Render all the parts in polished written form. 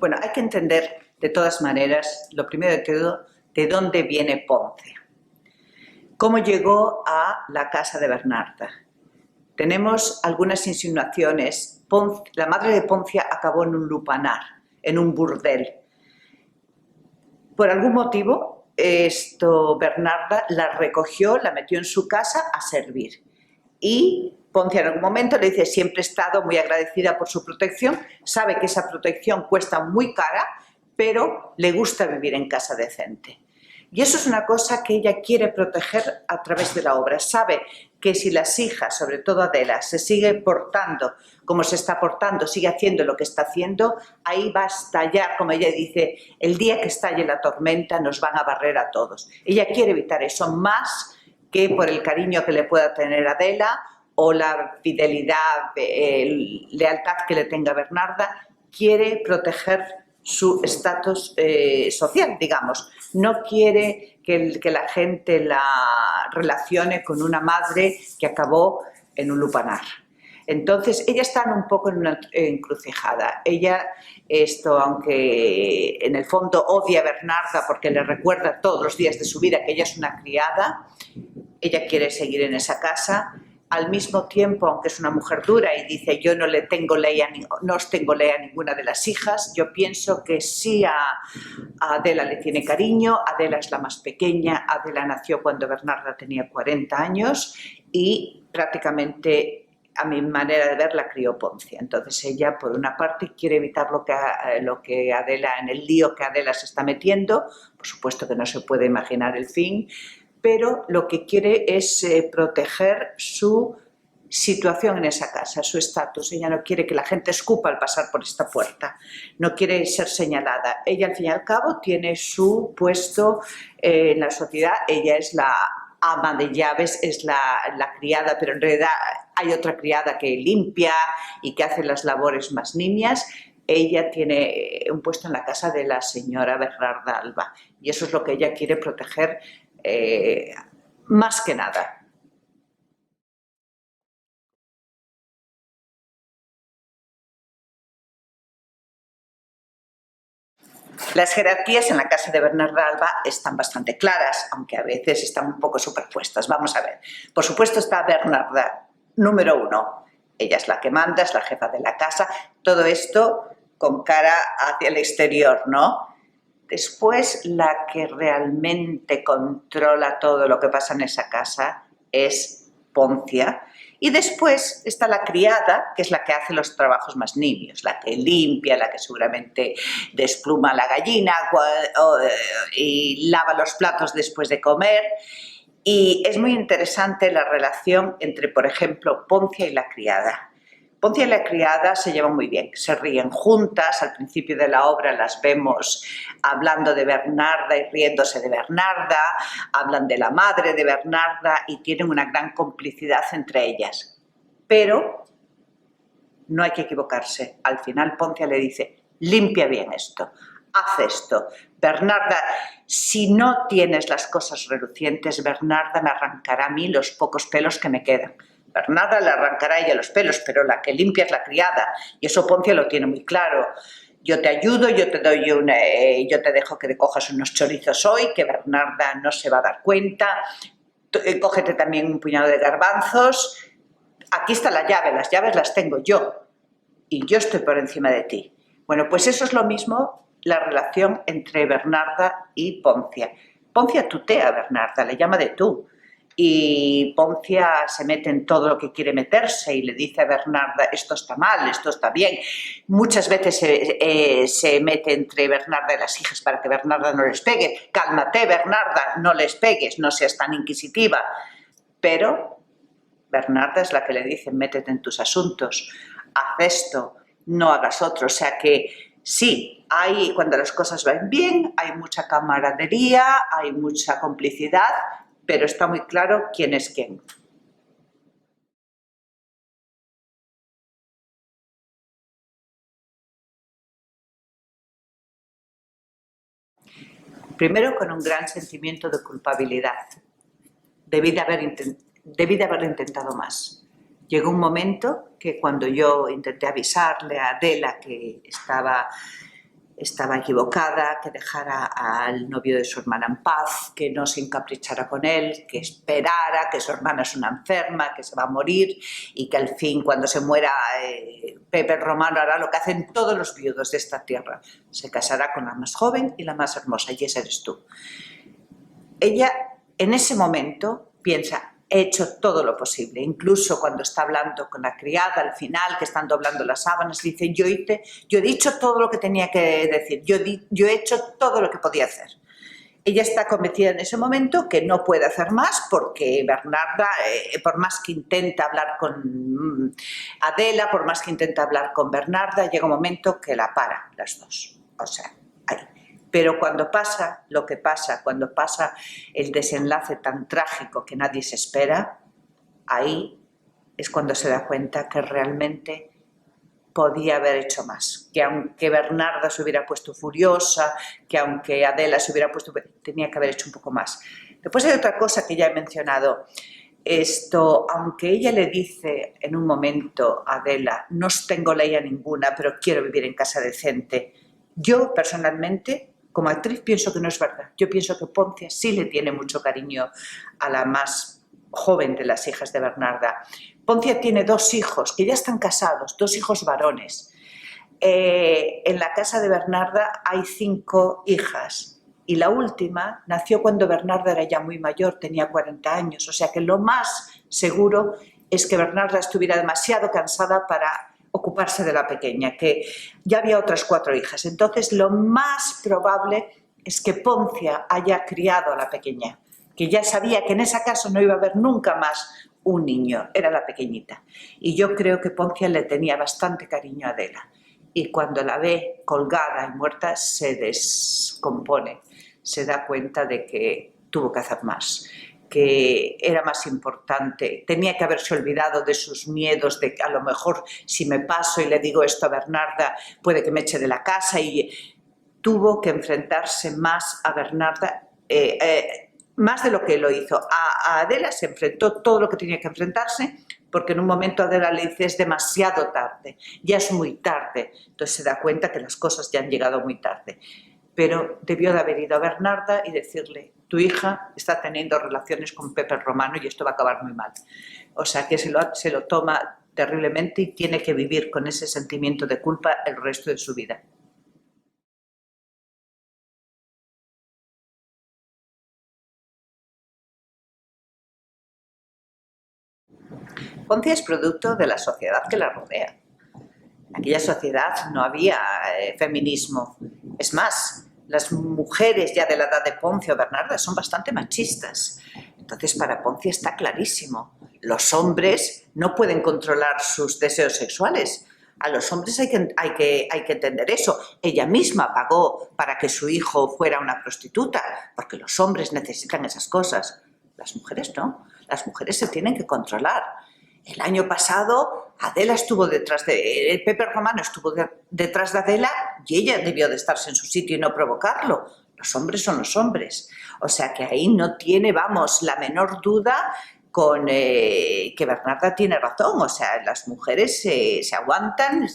Bueno, hay que entender, de todas maneras, lo primero de todo, de dónde viene Poncia. ¿Cómo llegó a la casa de Bernarda? Tenemos algunas insinuaciones. La madre de Poncia acabó en un lupanar, en un burdel. Por algún motivo, Bernarda la recogió, la metió en su casa a servir. Y Poncia en algún momento le dice, siempre he estado muy agradecida por su protección, sabe que esa protección cuesta muy cara, pero le gusta vivir en casa decente. Y eso es una cosa que ella quiere proteger a través de la obra. Sabe que si las hijas, sobre todo Adela, se sigue portando como se está portando, sigue haciendo lo que está haciendo, ahí va a estallar, como ella dice, el día que estalle la tormenta nos van a barrer a todos. Ella quiere evitar eso más que por el cariño que le pueda tener Adela o la fidelidad, lealtad que le tenga Bernarda, quiere proteger su estatus social, digamos. No quiere que la gente la relacione con una madre que acabó en un lupanar. Entonces, ella está un poco en una encrucijada. Ella, aunque en el fondo odia a Bernarda porque le recuerda todos los días de su vida que ella es una criada, ella quiere seguir en esa casa. Al mismo tiempo, aunque es una mujer dura y dice yo no os tengo ley a ninguna de las hijas, yo pienso que sí a Adela le tiene cariño. Adela es la más pequeña, Adela nació cuando Bernarda tenía 40 años y prácticamente, a mi manera de ver, la crió Poncia. Entonces ella, por una parte, quiere evitar lo que Adela, en el lío que Adela se está metiendo, por supuesto que no se puede imaginar el fin, pero lo que quiere es proteger su situación en esa casa, su estatus. Ella no quiere que la gente escupa al pasar por esta puerta, no quiere ser señalada. Ella, al fin y al cabo, tiene su puesto en la sociedad. Ella es la ama de llaves, es la criada, pero en realidad hay otra criada que limpia y que hace las labores más nimias. Ella tiene un puesto en la casa de la señora Bernarda Alba y eso es lo que ella quiere proteger más que nada. Las jerarquías en la casa de Bernarda Alba están bastante claras, aunque a veces están un poco superpuestas. Vamos a ver. Por supuesto está Bernarda, número 1. Ella es la que manda, es la jefa de la casa. Todo esto con cara hacia el exterior, ¿no? Después, la que realmente controla todo lo que pasa en esa casa es Poncia. Y después está la criada, que es la que hace los trabajos más nimios, la que limpia, la que seguramente despluma la gallina y lava los platos después de comer. Y es muy interesante la relación entre, por ejemplo, Poncia y la criada. Poncia y la criada se llevan muy bien, se ríen juntas. Al principio de la obra las vemos hablando de Bernarda y riéndose de Bernarda, hablan de la madre de Bernarda y tienen una gran complicidad entre ellas. Pero no hay que equivocarse. Al final Poncia le dice, limpia bien esto, haz esto. Bernarda, si no tienes las cosas relucientes, Bernarda me arrancará a mí los pocos pelos que me quedan. Bernarda le arrancará a ella los pelos, pero la que limpia es la criada, y eso Poncia lo tiene muy claro. Yo te ayudo, yo te dejo que te cojas unos chorizos hoy, que Bernarda no se va a dar cuenta, cógete también un puñado de garbanzos, aquí está la llave, las llaves las tengo yo, y yo estoy por encima de ti. Bueno, pues eso es lo mismo, la relación entre Bernarda y Poncia. Poncia tutea a Bernarda, le llama de tú. Y Poncia se mete en todo lo que quiere meterse y le dice a Bernarda, esto está mal, esto está bien. Muchas veces se mete entre Bernarda y las hijas para que Bernarda no les pegue. Cálmate, Bernarda, no les pegues, no seas tan inquisitiva. Pero Bernarda es la que le dice, métete en tus asuntos, haz esto, no hagas otro. O sea que sí, cuando las cosas van bien, hay mucha camaradería, hay mucha complicidad, pero está muy claro quién es quién. Primero, con un gran sentimiento de culpabilidad. Debí de haberlo intentado más. Llegó un momento que cuando yo intenté avisarle a Adela que estaba estaba equivocada, que dejara al novio de su hermana en paz, que no se encaprichara con él, que esperara, que su hermana es una enferma, que se va a morir y que al fin, cuando se muera Pepe el Romano, hará lo que hacen todos los viudos de esta tierra. Se casará con la más joven y la más hermosa, y esa eres tú. Ella, en ese momento, piensa: he hecho todo lo posible. Incluso cuando está hablando con la criada, al final, que están doblando las sábanas, dice: yo he dicho todo lo que tenía que decir, yo he hecho todo lo que podía hacer. Ella está convencida en ese momento que no puede hacer más, porque Bernarda, por más que intenta hablar con Adela, por más que intenta hablar con Bernarda, llega un momento que la para las dos. O sea, ahí. Pero cuando pasa lo que pasa, cuando pasa el desenlace tan trágico que nadie se espera, ahí es cuando se da cuenta que realmente podía haber hecho más, que aunque Bernarda se hubiera puesto furiosa, que aunque Adela se hubiera puesto... tenía que haber hecho un poco más. Después hay otra cosa que ya he mencionado. Aunque ella le dice en un momento a Adela: no tengo ley a ninguna, pero quiero vivir en casa decente, yo personalmente, como actriz, pienso que no es verdad. Yo pienso que Poncia sí le tiene mucho cariño a la más joven de las hijas de Bernarda. Poncia tiene 2 hijos que ya están casados, 2 hijos varones. En la casa de Bernarda hay 5 hijas y la última nació cuando Bernarda era ya muy mayor, tenía 40 años. O sea que lo más seguro es que Bernarda estuviera demasiado cansada para ocuparse de la pequeña, que ya había otras 4 hijas. Entonces lo más probable es que Poncia haya criado a la pequeña, que ya sabía que en esa casa no iba a haber nunca más un niño, era la pequeñita. Y yo creo que Poncia le tenía bastante cariño a Adela. Y cuando la ve colgada y muerta, se descompone, se da cuenta de que tuvo que hacer más, que era más importante, tenía que haberse olvidado de sus miedos, de que a lo mejor si me paso y le digo esto a Bernarda puede que me eche de la casa, y tuvo que enfrentarse más a Bernarda, más de lo que lo hizo. A Adela se enfrentó todo lo que tenía que enfrentarse, porque en un momento Adela le dice: es demasiado tarde, ya es muy tarde. Entonces se da cuenta que las cosas ya han llegado muy tarde. Pero debió de haber ido a Bernarda y decirle: tu hija está teniendo relaciones con Pepe el Romano y esto va a acabar muy mal. O sea que se lo toma terriblemente y tiene que vivir con ese sentimiento de culpa el resto de su vida. Poncia es producto de la sociedad que la rodea. En aquella sociedad no había feminismo. Es más, las mujeres ya de la edad de Poncia o Bernarda son bastante machistas. Entonces, para Poncia está clarísimo: los hombres no pueden controlar sus deseos sexuales. A los hombres hay que entender eso. Ella misma pagó para que su hijo fuera una prostituta, porque los hombres necesitan esas cosas. Las mujeres no. Las mujeres se tienen que controlar. El año pasado Adela estuvo detrás de... Pepe Romano estuvo detrás de Adela y ella debió de estarse en su sitio y no provocarlo. Los hombres son los hombres. O sea que ahí no tiene, vamos, la menor duda con que Bernarda tiene razón. O sea, las mujeres se aguantan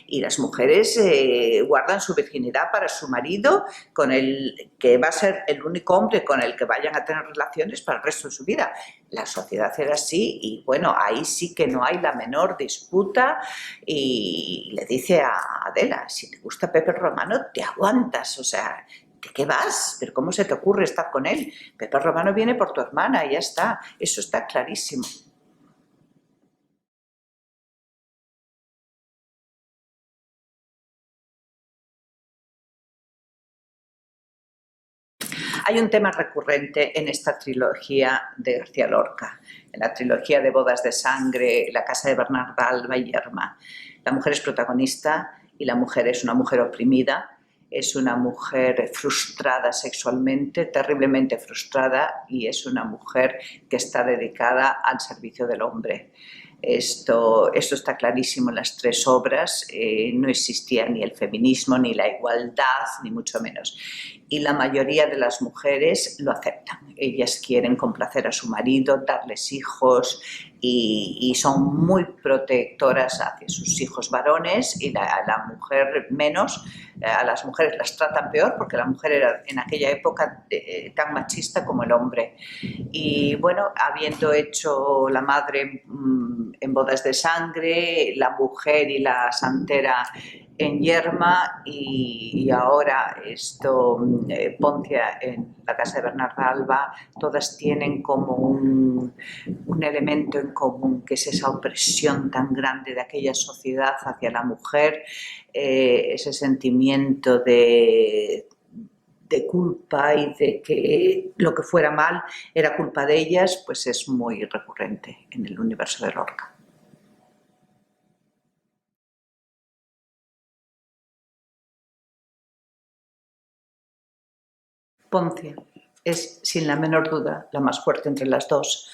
y las mujeres guardan su virginidad para su marido, con el que va a ser el único hombre con el que vayan a tener relaciones para el resto de su vida. La sociedad era así y bueno, ahí sí que no hay la menor disputa, y le dice a Adela: si te gusta Pepe Romano, te aguantas, o sea, ¿de qué vas? ¿Pero cómo se te ocurre estar con él? Pepe Romano viene por tu hermana y ya está, eso está clarísimo. Hay un tema recurrente en esta trilogía de García Lorca, en la trilogía de Bodas de Sangre, La casa de Bernarda Alba y Yerma. La mujer es protagonista y la mujer es una mujer oprimida, es una mujer frustrada sexualmente, terriblemente frustrada, y es una mujer que está dedicada al servicio del hombre. Esto está clarísimo en las tres obras. No existía ni el feminismo, ni la igualdad, ni mucho menos. Y la mayoría de las mujeres lo aceptan. Ellas quieren complacer a su marido, darles hijos y son muy protectoras hacia sus hijos varones, y la mujer menos. A las mujeres las tratan peor porque la mujer era en aquella época tan machista como el hombre. Y bueno, habiendo hecho la madre en Bodas de Sangre, la mujer y la santera en Yerma, y ahora Poncia en la casa de Bernarda Alba, todas tienen como un elemento en común, que es esa opresión tan grande de aquella sociedad hacia la mujer, ese sentimiento de culpa y de que lo que fuera mal era culpa de ellas, pues es muy recurrente en el universo de Lorca. Poncia es, sin la menor duda, la más fuerte entre las dos.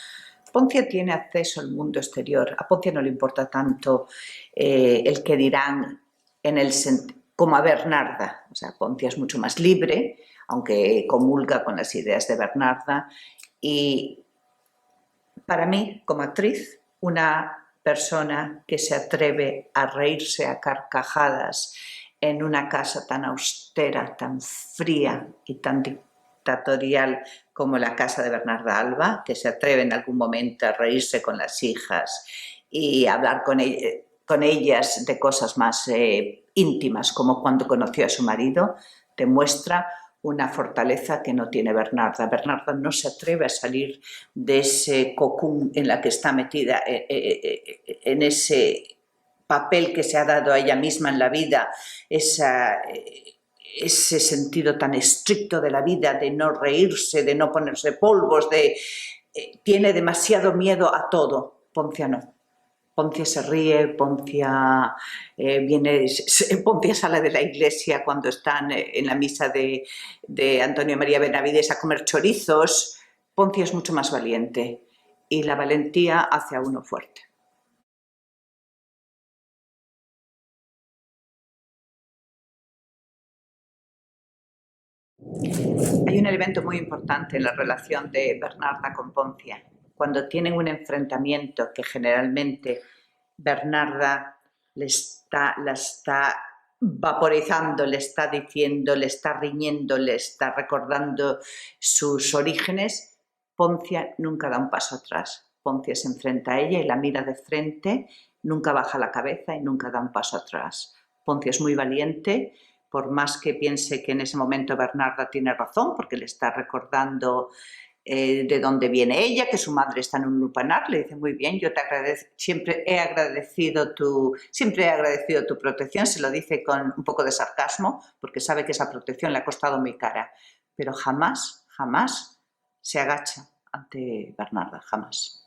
Poncia tiene acceso al mundo exterior. A Poncia no le importa tanto el que dirán como a Bernarda. O sea, Poncia es mucho más libre, aunque comulga con las ideas de Bernarda. Y para mí, como actriz, una persona que se atreve a reírse a carcajadas en una casa tan austera, tan fría y tan dictatorial como la casa de Bernarda Alba, que se atreve en algún momento a reírse con las hijas y hablar con ellas de cosas más íntimas, como cuando conoció a su marido, demuestra una fortaleza que no tiene Bernarda. Bernarda no se atreve a salir de ese cocún en la que está metida, en ese papel que se ha dado a ella misma en la vida, ese sentido tan estricto de la vida, de no reírse, de no ponerse polvos, tiene demasiado miedo a todo. Poncia no. Poncia se ríe, Poncia Poncia sale de la iglesia cuando están en la misa de Antonio María Benavides a comer chorizos. Poncia es mucho más valiente y la valentía hace a uno fuerte. Hay un elemento muy importante en la relación de Bernarda con Poncia. Cuando tienen un enfrentamiento que generalmente Bernarda la está vaporizando, le está diciendo, le está riñendo, le está recordando sus orígenes, Poncia nunca da un paso atrás. Poncia se enfrenta a ella y la mira de frente, nunca baja la cabeza y nunca da un paso atrás. Poncia es muy valiente, por más que piense que en ese momento Bernarda tiene razón, porque le está recordando de dónde viene ella, que su madre está en un lupanar. Le dice: muy bien, yo te agradezco, siempre he agradecido tu protección. Se lo dice con un poco de sarcasmo, porque sabe que esa protección le ha costado muy cara, pero jamás se agacha ante Bernarda, jamás.